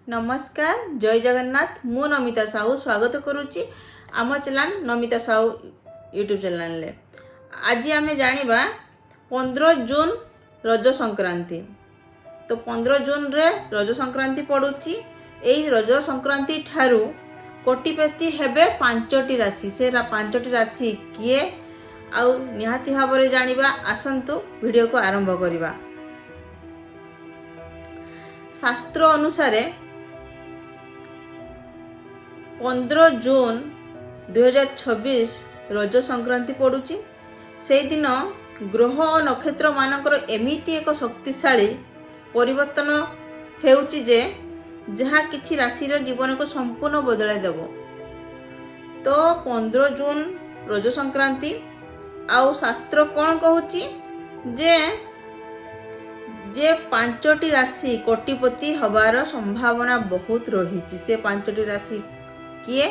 नमस्कार जय जगन्नाथ मु नमिता साहू स्वागत करुच्ची आम channel Namita Sahu YouTube channel. आज आम जानिबा 15 जून रज संक्रांति। तो 15 जून रे रज संक्रांति पड़ुची। एई रज संक्रांति ठारू कोटिपति हेबे 5टी राशि। से 5टी राशि किए आउ निहाती भाव में जानिबा। आसंतु वीडियो को आरंभ करिबा। शास्त्र अनुसार 15 जून 2026 रज संक्रांति पड़ुची। से दिन ग्रह और नक्षत्र मानकर एमिति एक शक्तिशाली परिवर्तन हेउची जे जहा किछि राशि जीवन को संपूर्ण बदलाई देव। तो 15 जून रज संक्रांति आउ शास्त्र कौन कहूची जे जे 5टी राशि कोटिपति हबार संभावना बहुत रही। से 5टी राशि किए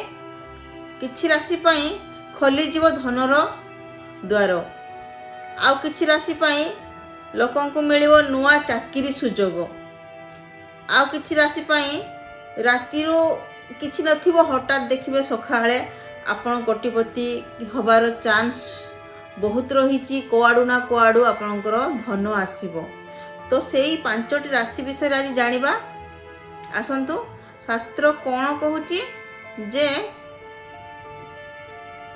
किछि राशि पाई खोली जीव धनर द्वार आउ किछि राशि पाई लोकन को मिलिबो नुआ चाकरी सुजोग आउ किछि राशि पाई रातिरो किछि नथिबो हठात देखिबे सखाळे आपण कोटिपति हबार चांस बहुत रही। कोआडू ना कोआडू आपणकर धन आसीबो। तो सेही 5टी राशि विषय आज जानिबा। आसंतु शास्त्र कौन कहूची जे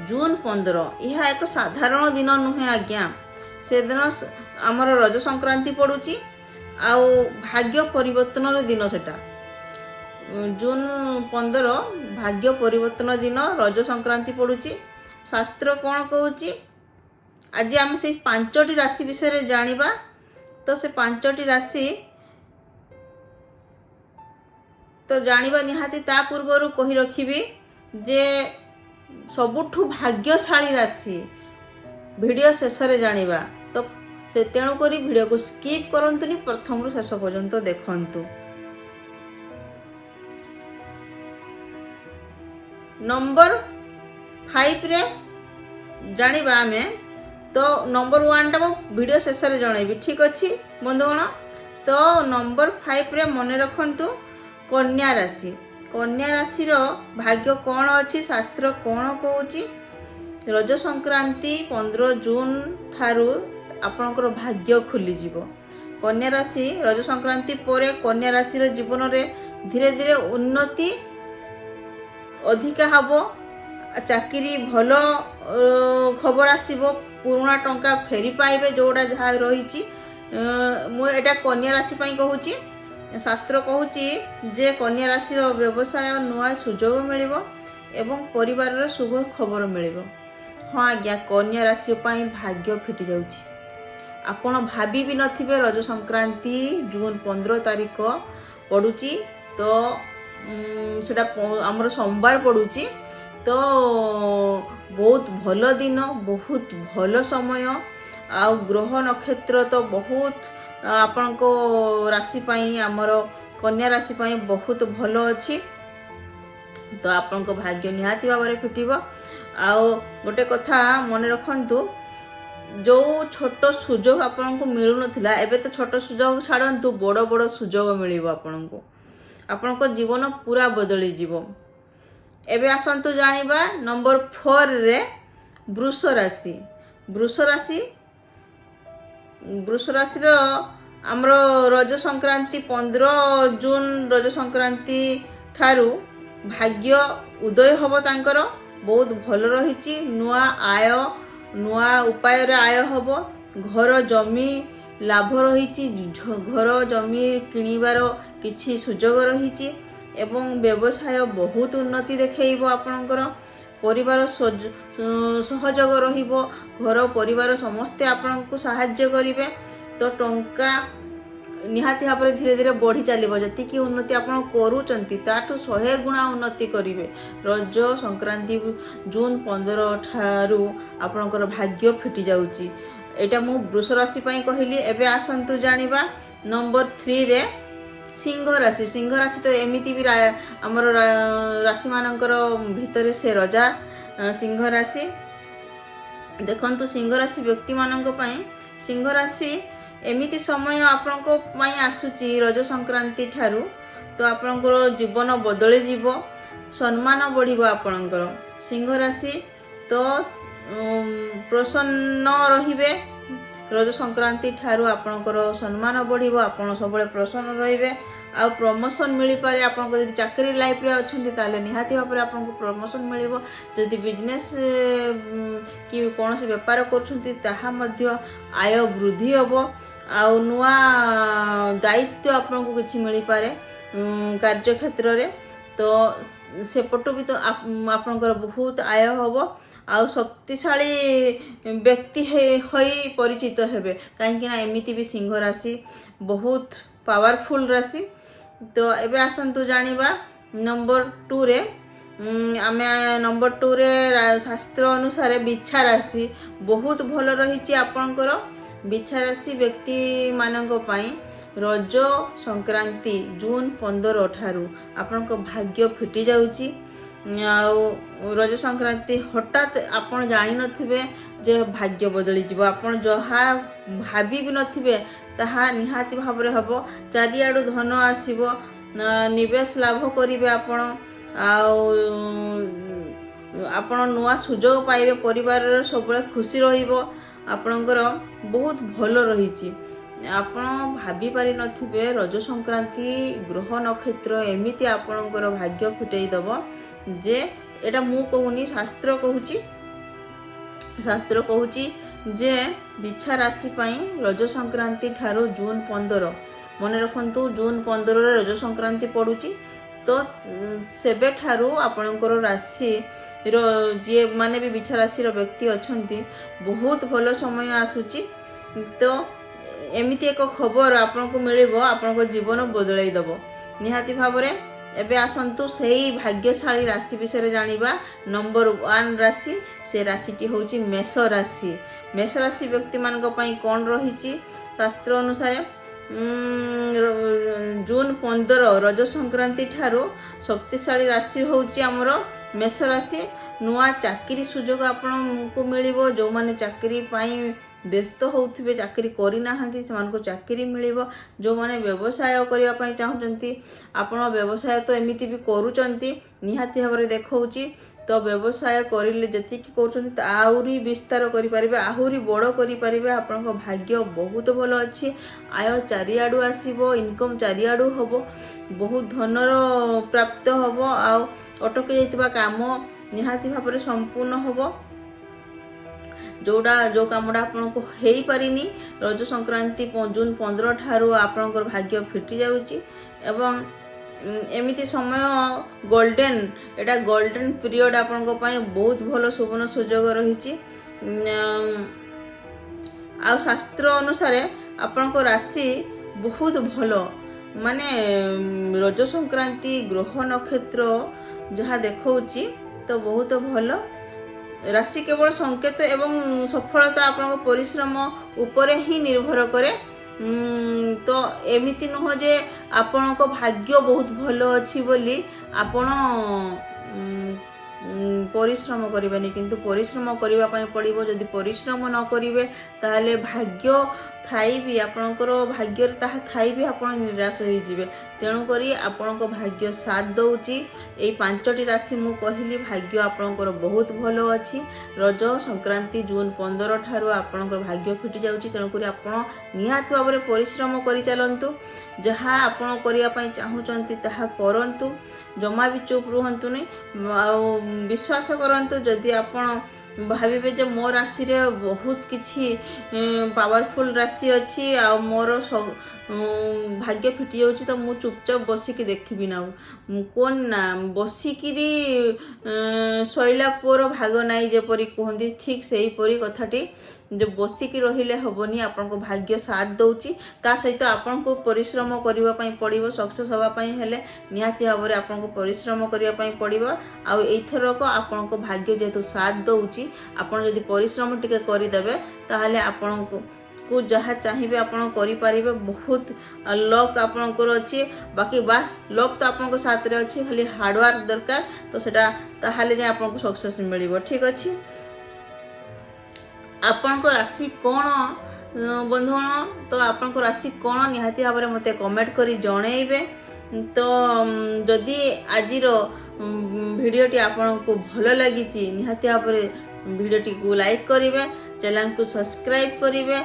जून 15 यह एक साधारण दिन नुहे आज्ञा। से दिन आमर रज संक्रांति पड़ुची आउ भाग्य परिवर्तन दिन। सेटा जून 15 भाग्य परिवर्तन दिन रज संक्रांति पड़ुची। शास्त्र कौन कहूची आज आम से 5टी राशि विषय जानिबा। तो से 5टी राशि तो जानिबा निहाती। ता पूर्वरु कहि रखिबी जे सबुठु भाग्यशाली राशि वीडियो शेष रे जानिबा। तो से तेणु करी वीडियो को स्किप करंतुनी, प्रथम रु शेष पर्यंत देखंतु। नंबर 5 रे जानिबा आमे। तो नंबर 1 टा वीडियो शेष रे जणैबी, ठीक अछि बंधुगण। तो नंबर 5 रे मने रखंतु कन्या राशि। कन्या राशि रो भाग्य कौन अच्छी, शास्त्र कौन कहूची रज संक्रांति 15 जून ठारू आपणकर भाग्य खुली जीवो। कन्या राशि रज संक्रांति परे कन्या राशि रो जीवन रे धीरे धीरे उन्नति अधिका हबो। चाकरी भलो खबर आसीबो। पुराना टंका फेरी पाइबे जोड़ा जहाँ रही। मु एटा कन्या राशि पई कहूची। शास्त्र कहूची जे कन्या राशि व्यवसाय नुआ सुजोग मिलिबो एवं परिवार शुभ खबर मिलिबो। हाँ आज्ञा, कन्या राशि पई भाग्य फिटी जाउची। आपण भाबी भी नथिबे रज संक्रांति जून 15 तारिख पड़ुची। तो सेटा हमर सोमवार पड़ुची। तो बहुत भल दिन, बहुत भल समय आ ग्रह नक्षत्र तो बहुत आपण को राशि पाई आमर कन्या राशि पाई बहुत भल अच्छी। तो आपण को भाग्य निहाती भाव में फिटिबो। आउ गोटे कथा मन रखंतु, जो छोट सुजोग आपण को मिलु नथिला एबे तो छोट सुजोग छाड़ंतु बड़ बड़ सुजोग मिलिबो। आपण को जीवन पूरा बदली जीवो। एबे आसंतु जानिबा नंबर 4 रे वृष राशि। वृष राशि रो आमर रज संक्रांति 15 जून रज संक्रांति ठारू भाग्य उदय हब। तांकर बहुत भल रही। नुआ आय नुआ उपाय रे आय हब। घर जमी लाभ रही। घर जमी किणीबार किछि सुजोग रही एवं व्यवसाय बहुत उन्नति देखैबो। आपणकर परिवार सहयोग रहिबो। घर परिवार समस्ते आपनको सहाय्य करिवे। तो टंका निहाती भाव में धीरे धीरे बढ़ी चलिबो। जति कि उन्नति आपण करूचंती ताठू 100 गुणा उन्नति करिवे। रज संक्रांति जून 15 ठारू आपणकर भाग्य फिटी जाउची। एटा मु वृष राशि पई कहली। एबे आसंतु जानिबा नंबर 3 रे सिंह राशि। सिंह राशि तो एमिति भी आमर राशि मानकर भितर से रजा सिंह राशि। देखंतु सिंह राशि व्यक्ति मानक पई सिंह राशि एमिति समय आपण को पई आसुची रज संक्रांति ठारू तो आपणकर जीवन बदली जीव, सम्मान बढ़िबो आपणकर। सिंह राशि तो प्रसन्न रहिबे, रज संक्रांति ठारू आपणकर सम्मान बढ़िबो, आपण सबले प्रसन्न रहिबे। आ प्रमोशन मिल पारे, आपन को यदि चाकरी लाइफ रे अछंती ताले निहाती भाबरे आपन को प्रमोशन मिलिबो। यदि बिजनेस कि कोनोसी व्यापार करछंती ताहा मध्य आय वृद्धि होबो। आ नुआ दायित्व आपन को किछि मिल पारे कार्य क्षेत्र रे, तो सेपटू भी तो आपनकर बहुत आय होबो। आ शक्तिशाली व्यक्ति होई परिचित हेबे, काहेकि ना एमिति भी सिंह राशि बहुत पावरफुल राशि। तो एबे आसंतु जानिबा नंबर 2 रे। आमे नंबर 2 रे शास्त्र अनुसार बिच्छा राशि बहुत भल रही आपणकर। बिच्छा राशि व्यक्ति मानक पई रज संक्रांति जून 15 ठारू आपणक भाग्य फिटी जाउची। रज संक्रांति हठात आपण जानी नथिबे जे भाग्य बदली जीव, आपण जहा भाबी भी नथिबे ताहा निहाती भाबरे हबो। चारियाडू धन आसीबो, निवेश लाभ करिवे आपण, आपण नुआ सुजोग पाइबे, परिवार सबले खुशी रहिबो। आपणकर बहुत भल रहिछि। आपण भाबी पारि नथिबे रज संक्रांति ग्रह नक्षत्र एमिति आपणकर भाग्य फिटेई दबो जे एटा मु कहूनी, शास्त्र कहूची। शास्त्र कहूची जे बिच्छा राशि पाई रज संक्रांति ठारो जून 15, मन रखंतु जून 15 रे रज संक्रांति पड़ुची। तो सेबे ठारू आपणकर राशि रो जे माने भी बिच्छा राशि रो व्यक्ति अछंती बहुत भलो समय आसुची। तो एमिति एक खबर आपन को मिलिबो, आपन को जीवन बदलाई दबो निहाती भाबरे। एबे आसंतु सेही भाग्यशाली राशि विषय जानिबा। नंबर 1 राशि, से राशिटी होची मेष राशि। मेष राशि व्यक्ति मान पई कोन रहिची शास्त्र अनुसार जून 15 रज संक्रांति ठारू शक्तिशाली राशि होची हमर मेष राशि। नुआ चाकरी सुजोग आपन को मिलिबो। जो माने चाकरी पाई व्यस्त होउथिबे, चाकरी करि नाहंती समान को चाकरी मिलिबो। जो माने व्यवसाय करिया पई चाहुचंती, आपण व्यवसाय तो एमिति भी करूचंती निहाती भाबरे देखौची। तो व्यवसाय करिले जतिकी करूचंती त आहुरी विस्तार करि परिबे, आहुरी बड़ करि परिबे। आपन को भाग्य बहुत भलो अछि। आय चारियाडू आसीबो, इनकम चारियाडू होबो, बहुत धनर प्राप्त होबो। आ अटके जाइतबा काम निहाती भाबरे संपूर्ण होबो। जो कामटा आपन को हेई पारिनी रज संक्रांति जून 15 ठारू आपनकर भाग्य फिटी जाउची। एवं एमिति समय गोल्डन, एटा गोल्डन पीरियड आपन को पई बहुत भलो सुवर्ण सुजोग रहिची। आ शास्त्र अनुसार आपन को राशि बहुत भलो, माने रज संक्रांति ग्रह नक्षत्र जहाँ देखौची तो बहुत भलो। राशि केवल संकेत एवं सफलता आपन परिश्रम उपरे ही निर्भर करे। तो एमिति नुह जे आपन को भाग्य बहुत भलो अछि बोली आपन परिश्रम करिबानी, किंतु परिश्रम करिबा पई पड़िबो। जदि परिश्रम न करिवे ताहले भाग्य थाई भी आपनकर भाग्य ताहा थाई भी आपन निराश होई जिवे। तेणु करी आपन को भाग्य साथ दउची। एई 5टी राशि मु कहिली भाग्य आपनकर बहुत भलो अछि। रज संक्रांति जून 15 ठारू आपनकर भाग्य फिटी जाउची। तेणु करी आपन निहात भाबरे परिश्रम करि चलंतु। जहाँ आपन करिया पई चाहुचंती ताहा करंतु, जमा भी चुप रुहंतु नै। विश्वास करंतु जदि आपन भाविबे जे मो राशि रे बहुत किछि पावरफुल राशि अछि आ मोर भाग्य फिटी जाउची, तो मु चुपचाप बसिकी देखिबि ना कोन ना बसिकिरी शैला पुर भाग नाई जेपरी कहंदी, ठीक सेही परी कथाटी जो बसिकी रहिले हबनी। आपन को भाग्य साथ दउची, ता सहित आपन को परिश्रम करिवा पई पड़िबो। सक्सेस हवा पई हेले निहाती भाबरे आपन को परिश्रम करिवा पई पड़िबो। आ एथरक आपन को भाग्य जेतु साथ दउची, आपन जदि परिश्रम टिके करि देबे ताहले आपन को जहाँ चाहिए आपन करि परिबे। बहुत लक आपन को अछि, बाकी बास लक तो आपन को साथ रे अछि, खाली हार्ड वर्क दरकार। तो सेटा ताहले जे आपन को सक्सेस मिलिबो। ठीक अछि। आपन को राशि कोन बंधुगण, तो आपन को राशि कोन निहाती भाबरे मते कमेंट करी जणैबे। तो जदि आजिर भिडियोटी आपको भल लगी निहाती भाव भिडियोटी को लाइक करेंगे, चैनल को सब्सक्राइब करेंगे,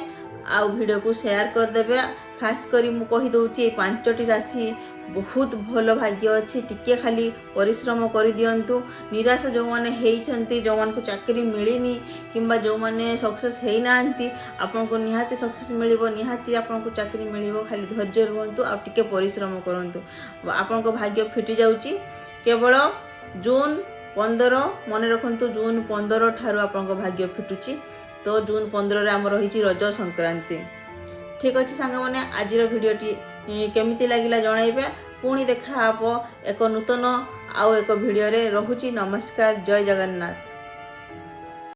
आउ भिडियो को शेयर करदेवे। खास करी मु कही दउची 5टी राशि बहुत भल भाग्य अच्छी, टिके खाली परिश्रम कर दियंतु। निराश जो मैंने होती, जो मान को चाकरी मिलनी किंबा जो मैंने सक्सेस होना आपन को निहाती सक्सेस मिल, निहाती आपन को चाकरी मिल। खाली धैर्य रुहतु आ टिके परिश्रम करंतु, आपन को भाग्य फिटी जाउची। केवल जून 15 मन रखु, जून 15 ठारू आपन को भाग्य फिटुची। तो जून 15 आम रही रज संक्रांति। ठीक अच्छे सांग मैंने आज भिडियोटी केमिति लगिला जनइबे। पुणी देखा एक नूतन आउ एक भिडियो रे। रहुची नमस्कार, जय जगन्नाथ।